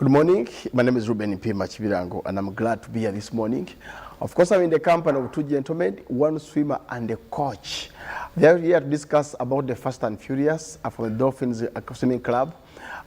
Good morning. My name is Ruben P. Machibirango, and I'm glad to be here this morning. Of course, I'm in the company of two gentlemen, one swimmer and a coach. They are here to discuss about the Fast and Furious from the Dolphins Swimming Club.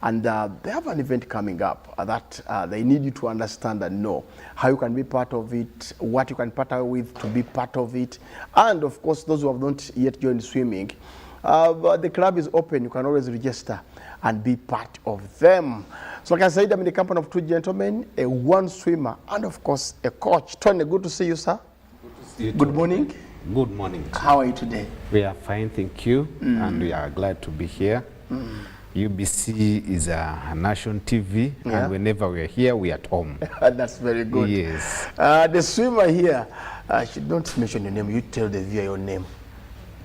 And they have an event coming up that they need you to understand and know how you can be part of it, what you can partner with to be part of it. And of course, those who have not yet joined swimming, the club is open. You can always register and be part of them. So like I said, I'm in the company of two gentlemen, one swimmer, and of course a coach. Tony, good to see you, sir. Good to see you. Good morning. Good morning. How are you today? We are fine, thank you, and we are glad to be here. UBC is a national TV, and whenever we are here, we are at home. That's very good. Yes. The swimmer here, I should not mention your name. You tell the viewer your name.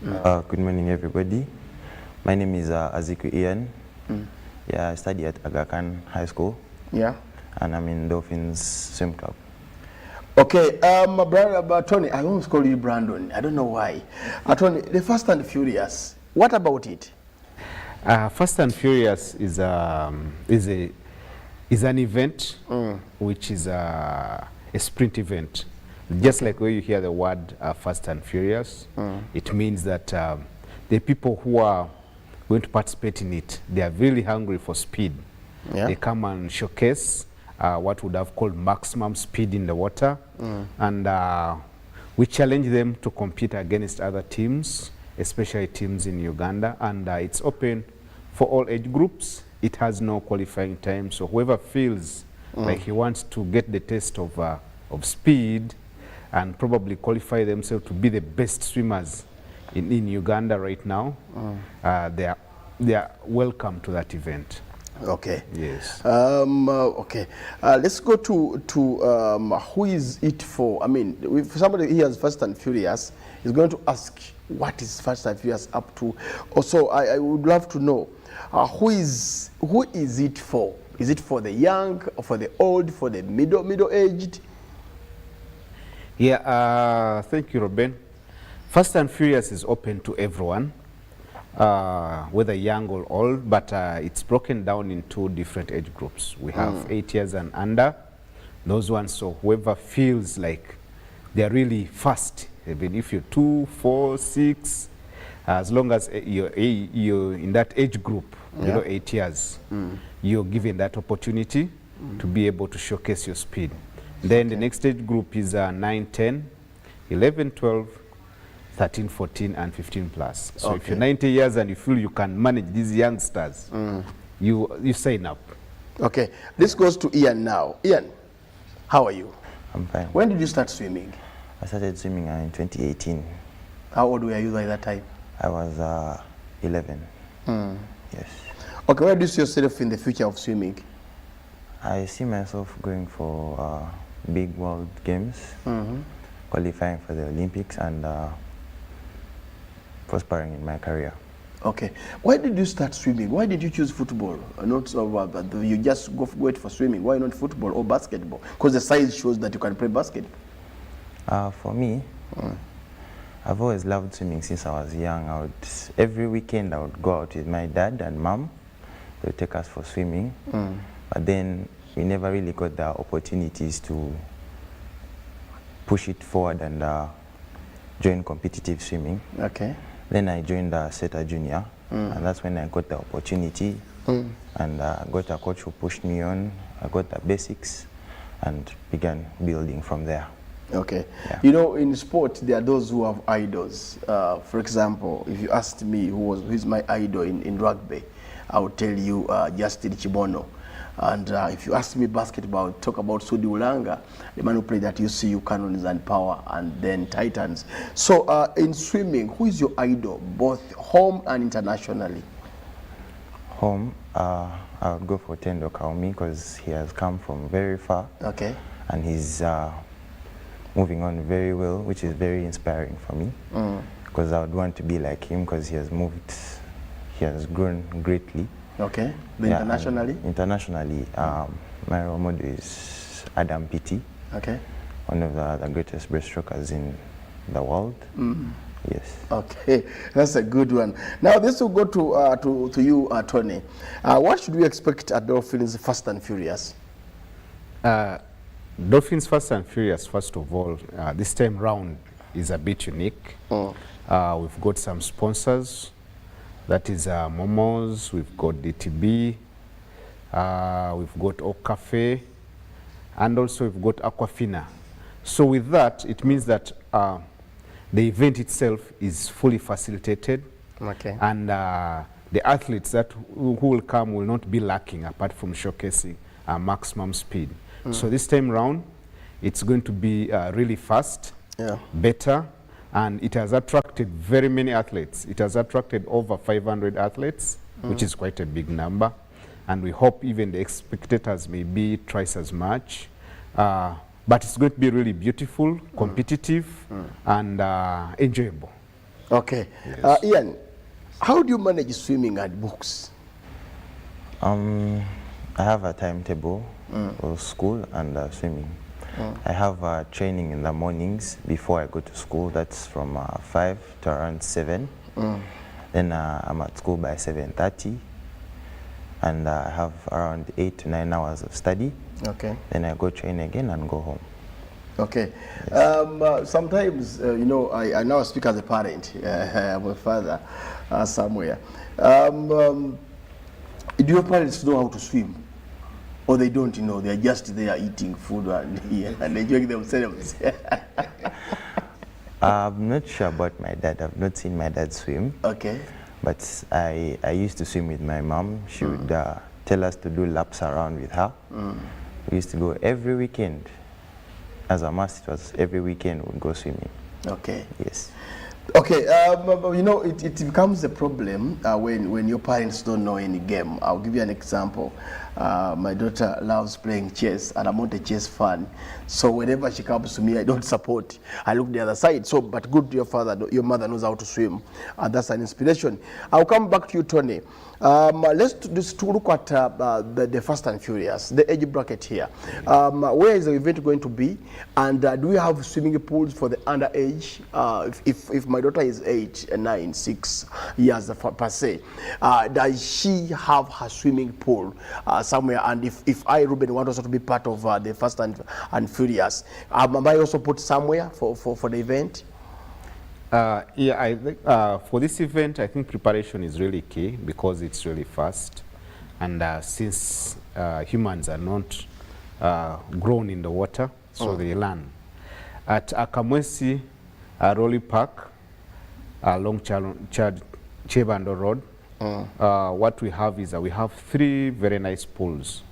Good morning, everybody. My name is Aziku Ian. Yeah, I study at Aga Khan High School. Yeah. And I'm in Dolphins Swim Club. Okay, brother, Tony, I almost call you Brandon. I don't know why. Tony, the Fast and Furious, what about it? Fast and Furious is an event which is a sprint event. Just like when you hear the word Fast and Furious, it means that the people who are going to participate in it, they are really hungry for speed. Yeah. They come and showcase what would have called maximum speed in the water, and we challenge them to compete against other teams, especially teams in Uganda, and it's open for all age groups. It has no qualifying time, so whoever feels like he wants to get the taste of speed and probably qualify themselves to be the best swimmers in Uganda right now, they are welcome to that event. Okay. Yes. Okay. Let's go to who is it for? I mean, if somebody hears Fast and Furious is going to ask, what is Fast and Furious up to? Also, I would love to know who is it for? Is it for the young, or for the old, for the middle-aged? Yeah. Thank you, Ruben. Fast and Furious is open to everyone, whether young or old, but it's broken down in two different age groups. We have 8 years and under, those ones, so whoever feels like they're really fast, even if you're 2, 4, 6, as long as you're in that age group, below 8 years, you're given that opportunity to be able to showcase your speed. Then the next age group is 9, 10, 11, 12, 13, 14, and 15 plus. So if you're 90 years and you feel you can manage these youngsters, you sign up. Okay, this goes to Ian now. Ian, how are you? I'm fine. When did you start swimming? I started swimming in 2018. How old were you by that time? I was 11. Yes. Okay, where do you see yourself in the future of swimming? I see myself going for big world games, qualifying for the Olympics, and prospering in my career. Okay. Why did you start swimming? Why did you choose football? Not you just wait for swimming. Why not football or basketball? Because the size shows that you can play basketball. For me, I've always loved swimming since I was young. Every weekend I would go out with my dad and mom. They would take us for swimming. But then we never really got the opportunities to push it forward and join competitive swimming. Okay. Then I joined SETA Junior, and that's when I got the opportunity, and got a coach who pushed me on. I got the basics and began building from there. Okay. Yeah. You know, in sport, there are those who have idols. For example, if you asked me who is my idol in rugby, I would tell you Justin Chibono. And if you ask me basketball, talk about Sudi Ulanga, the man who played at UCU, Cannons and Power, and then Titans. So in swimming, who is your idol, both home and internationally? Home, I would go for Tendo Kaumi because he has come from very far. Okay. And he's moving on very well, which is very inspiring for me. Because I would want to be like him because he has grown greatly. Okay. Internationally? Internationally, my role model is Adam Pitti. Okay. One of the greatest breaststrokers in the world. Yes. Okay, that's a good one. Now this will go to you, Tony. What should we expect at Dolphins Fast and Furious? Dolphins Fast and Furious, first of all, this time round is a bit unique. We've got some sponsors. That is Momos, we've got DTB, we've got Okafe, and also we've got Aquafina. So with that, it means that the event itself is fully facilitated. Okay. And the athletes who will come will not be lacking apart from showcasing maximum speed. So this time round, it's going to be really fast, better, and it has attracted very many athletes. It has attracted over 500 athletes, which is quite a big number. And we hope even the spectators may be twice as much. But it's going to be really beautiful, competitive, and enjoyable. Okay. Yes. Ian, how do you manage swimming at books? I have a timetable for school and swimming. I have training in the mornings before I go to school. That's from 5 to around 7. Then I'm at school by 7:30. And I have around 8 to 9 hours of study. Okay. Then I go train again and go home. Okay. Yes. Sometimes, you know, I now speak as a parent. I'm a father somewhere. Do your parents know how to swim? Or they don't know, they're just there eating food and enjoying themselves? I'm not sure about my dad. I've not seen my dad swim. Okay. But I used to swim with my mom. She would tell us to do laps around with her. We used to go every weekend. As a must, it was every weekend we'd go swimming. Okay. Yes. Okay, you know, it becomes a problem when your parents don't know any game. I'll give you an example. My daughter loves playing chess, and I'm not a chess fan. So whenever she comes to me, I don't support. I look the other side. So, but good, your mother knows how to swim, and that's an inspiration. I'll come back to you, Tony. Let's look at the Fast and Furious, the age bracket here. Where is the event going to be? And do we have swimming pools for the underage? If my daughter is 8, 9, 6 years per se, does she have her swimming pool somewhere? And if I, Ruben, want also to be part of the Fast and Furious, am I also put somewhere for the event? Yeah, I think for this event, I think preparation is really key because it's really fast. And since humans are not grown in the water, so they learn. At Akamwesi Rolly Park, along Chebando Road, what we have is we have 3 very nice pools.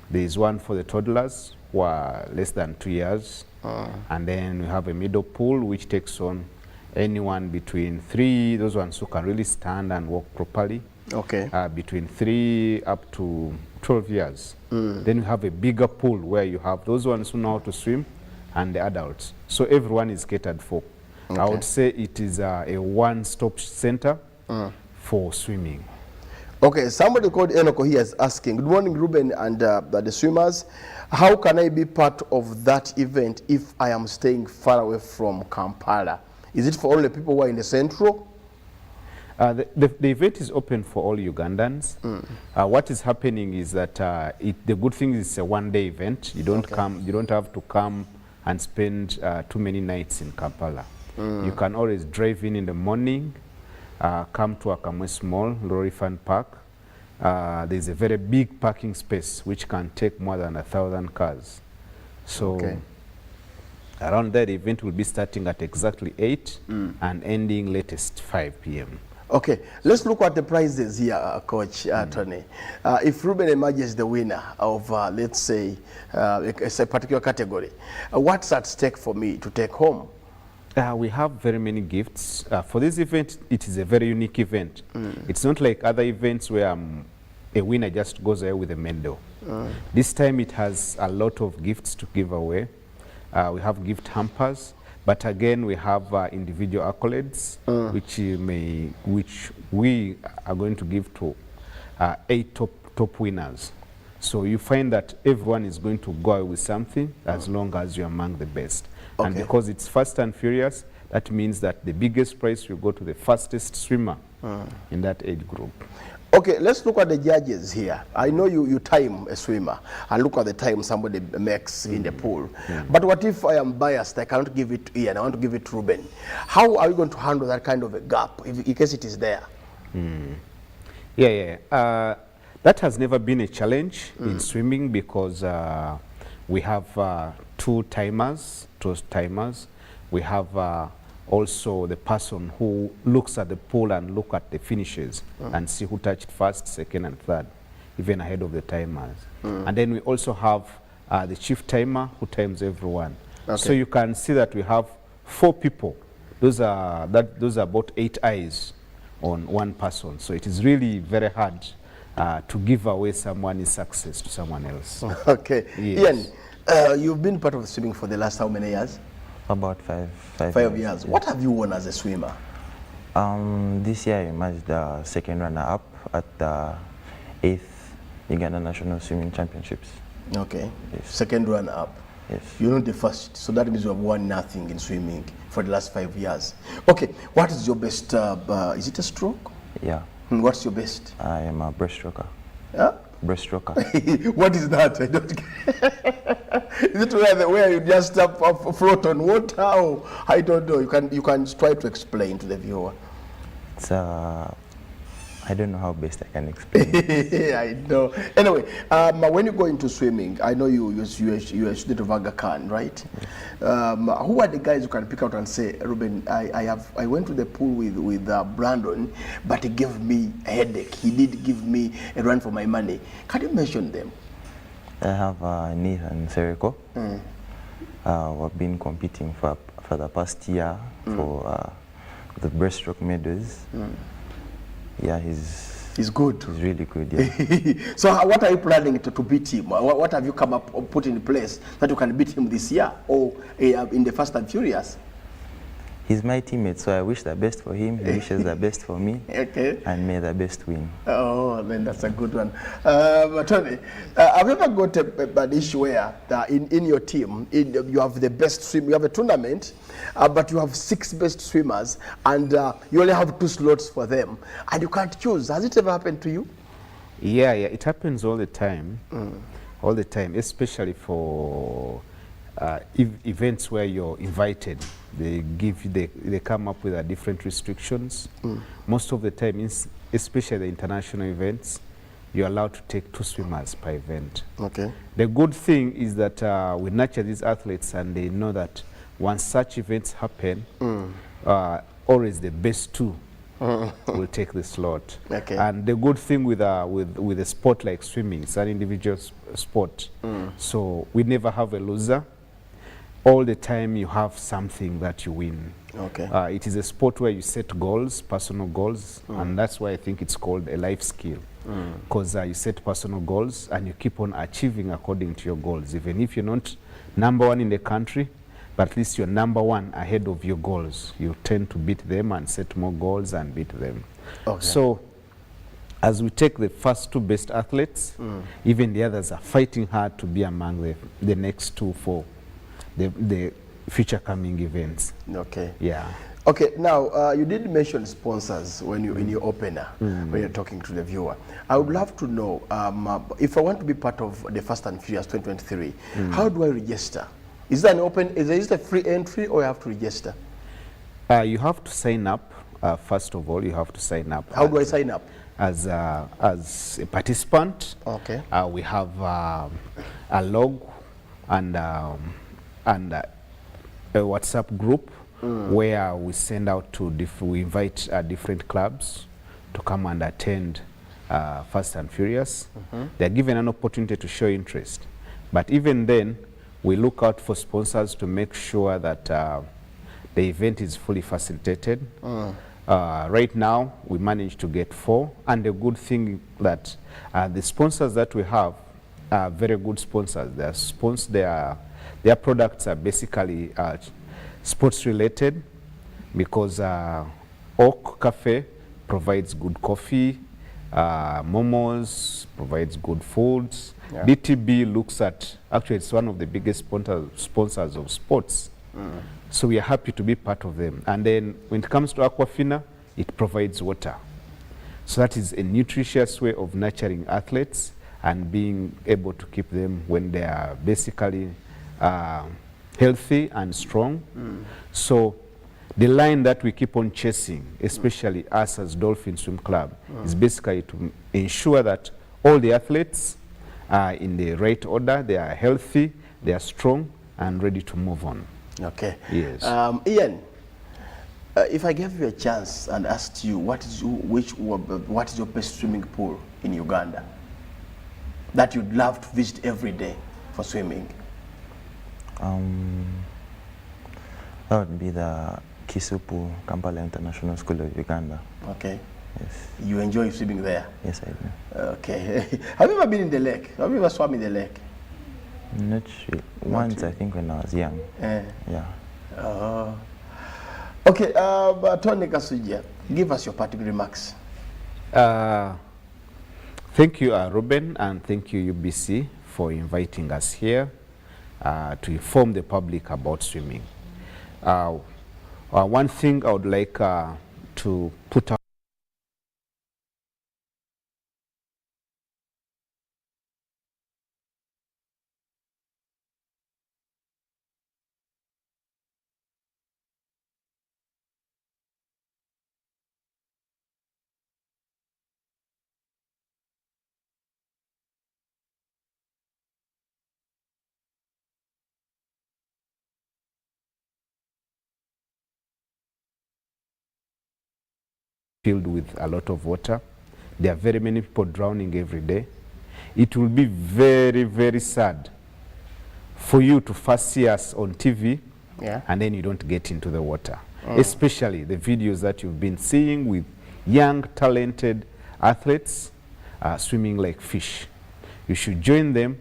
There is one for the toddlers who are less than 2 years. And then we have a middle pool which takes on anyone between 3, those ones who can really stand and walk properly. Okay. Between 3 up to 12 years. Then we have a bigger pool where you have those ones who know how to swim and the adults. So everyone is catered for. Okay. I would say it is a one-stop center for swimming. Okay, somebody called Enoko here is asking, good morning, Ruben and the swimmers. How can I be part of that event if I am staying far away from Kampala? Is it for only people who are in the central? The event is open for all Ugandans. What is happening is that the good thing is it's a one-day event. You don't you don't have to come and spend too many nights in Kampala. You can always drive in the morning, come to Akamwesi Mall, Lorifan Park. There's a very big parking space which can take more than 1,000 cars. So around that, the event will be starting at exactly 8 and ending latest 5 p.m. Okay, let's look at the prizes here, Coach Tony. If Ruben emerges the winner of, let's say, a particular category, what's at stake for me to take home? We have very many gifts. For this event, it is a very unique event. It's not like other events where a winner just goes away with a medal. This time it has a lot of gifts to give away. We have gift hampers, but again we have individual accolades, which we are going to give to 8 top winners. So you find that everyone is going to go away with something as long as you're among the best. And because it's Fast and Furious, that means that the biggest prize will go to the fastest swimmer in that age group. Okay, let's look at the judges here. I know you time a swimmer and look at the time somebody makes in the pool. But what if I am biased? I cannot give it to Ian, I want to give it to Ruben. How are you going to handle that kind of a gap in case it is there? That has never been a challenge in swimming because we have two timers. We have also the person who looks at the pool and look at the finishes and see who touched first, second and third, even ahead of the timers. And then we also have the chief timer who times everyone. Okay. So you can see that we have 4 people. Those are about 8 eyes on one person. So it is really very hard to give away someone's success to someone else. Okay. Yes. Ian, you've been part of swimming for the last how many years? About 5 years. What have you won as a swimmer? This year I emerged the second runner-up at the 8th Uganda National Swimming Championships. Okay. Yes. Second runner-up. Yes. You're not the first, so that means you have won nothing in swimming for the last 5 years. Okay, what is your best, is it a stroke? Yeah. What's your best? I am a breaststroker. Huh? Breaststroker. What is that? I don't get. Is it where you just float on water? Or, I don't know. You can try to explain to the viewer. It's I don't know how best I can explain it. I know. Anyway, when you go into swimming, I know you're a student of Aga Khan, right? Who are the guys you can pick out and say, Ruben, I went to the pool with Brandon, but he gave me a headache. He did give me a run for my money. Can you mention them? I have Nathan Sereko. We've been competing for the past year for the breaststroke medals. Yeah, he's good. He's really good, yeah. So what are you planning to beat him? What have you come up or put in place that you can beat him this year or in the Fast and Furious? He's my teammate, so I wish the best for him. He wishes the best for me. Okay. And may the best win. Oh, then that's a good one. Tony, have you ever got an issue where in your team, you have the best swim, you have a tournament, but you have 6 best swimmers, and you only have 2 slots for them, and you can't choose? Has it ever happened to you? Yeah, it happens all the time. All the time, especially for events where you're invited. They come up with different restrictions. Most of the time, especially the international events, you're allowed to take 2 swimmers per event. Okay. The good thing is that we nurture these athletes, and they know that once such events happen, always the best 2 will take the slot. Okay. And the good thing with a sport like swimming, it's an individual sport, so we never have a loser. All the time you have something that you win. Okay. It is a sport where you set goals, personal goals, and that's why I think it's called a life skill. Because you set personal goals and you keep on achieving according to your goals. Even if you're not #1 in the country, but at least you're #1 ahead of your goals. You tend to beat them and set more goals and beat them. Okay. So as we take the first 2 best athletes, even the others are fighting hard to be among the next 2 for the future coming events. Okay. Yeah. Okay, now you did mention sponsors when you in your opener, when you're talking to the viewer. I would love to know, if I want to be part of the Fast and Furious 2023, how do I register? Is there is it a free entry or you have to register? You have to sign up. First of all, you have to sign up. How do I sign up? As a participant. Okay. We have a log and a WhatsApp group where we send out to we invite different clubs to come and attend Fast and Furious. They're given an opportunity to show interest, but even then we look out for sponsors to make sure that the event is fully facilitated. Right now we managed to get 4, and the good thing that the sponsors that we have are very good sponsors. Their products are basically sports related, because Oak Cafe provides good coffee, Momos provides good foods. Yeah. DTB looks at, actually it's one of the biggest sponsors of sports So we are happy to be part of them. And then when it comes to Aquafina, it provides water. So that is a nutritious way of nurturing athletes and being able to keep them when they are basically healthy and strong. So the line that we keep on chasing, especially us as Dolphin Swim Club, is basically to ensure that all the athletes are in the right order, they are healthy, they are strong, and ready to move on. Okay. Yes. Ian, if I gave you a chance and asked you what is your best swimming pool in Uganda that you'd love to visit every day for swimming? That would be the Kisupu Kampala International School of Uganda. Okay. Yes. You enjoy swimming there? Yes, I do. Okay. Have you ever been in the lake? Have you ever swum in the lake? Not sure. Once, I think, when I was young. Yeah. Okay, Tony Kasuja, give us your parting remarks. Thank you, Ruben, and thank you, UBC, for inviting us here to inform the public about swimming. One thing I would like to put out filled with a lot of water. There are very many people drowning every day. It will be very, very sad for you to first see us on TV and then you don't get into the water. Especially the videos that you've been seeing with young, talented athletes swimming like fish. You should join them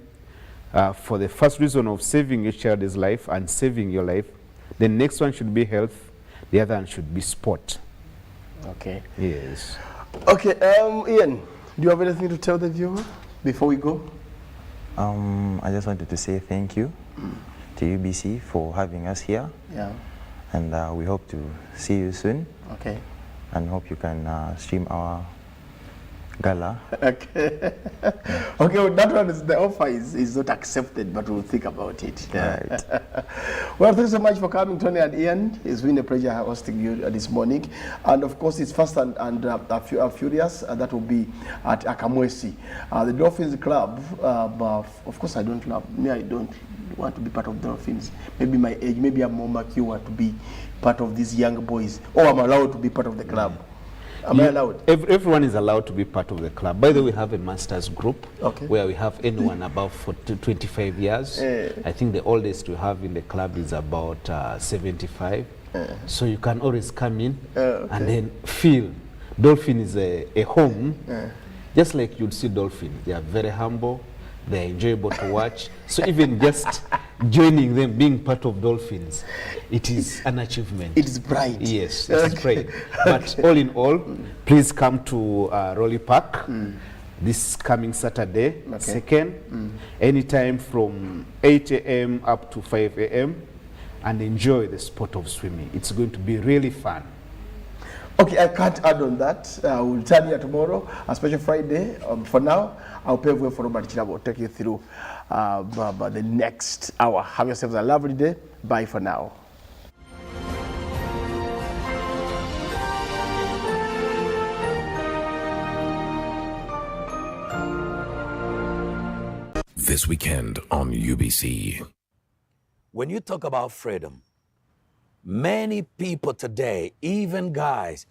for the first reason of saving your child's life and saving your life. The next one should be health. The other one should be sport. Okay. Yes. Okay, Ian, do you have anything to tell the viewer before we go? I just wanted to say thank you to UBC for having us here. Yeah. And we hope to see you soon. Okay. And hope you can stream our gala. Okay. Okay, well, that one is the offer is not accepted, but we'll think about it. Right. Well, thanks so much for coming, Tony and Ian. It's been a pleasure hosting you this morning. And of course, it's Fast and Furious. That will be at Akamwesi. The Dolphins Club, of course, I don't want to be part of Dolphins. Maybe my age, maybe I'm more mature to be part of these young boys. Or I'm allowed to be part of the club. Am I allowed? Everyone is allowed to be part of the club. By the way, we have a masters group where we have anyone above 25 years. I think the oldest we have in the club is about 75. So you can always come in and then feel. Dolphin is a home, just like you'd see dolphins. They are very humble. They are enjoyable to watch. So even just joining them, being part of Dolphins, it is an achievement. It is pride. Yes, it is pride. But all in all, please come to Rolly Park this coming Saturday, 2nd, anytime from 8 a.m. up to 5 a.m. and enjoy the sport of swimming. It's going to be really fun. Okay, I can't add on that. We'll turn here tomorrow, a special Friday. For now, I'll pave way for Robert Chirabo. We'll take you through the next hour. Have yourselves a lovely day. Bye for now. This weekend on UBC. When you talk about freedom, many people today, even guys,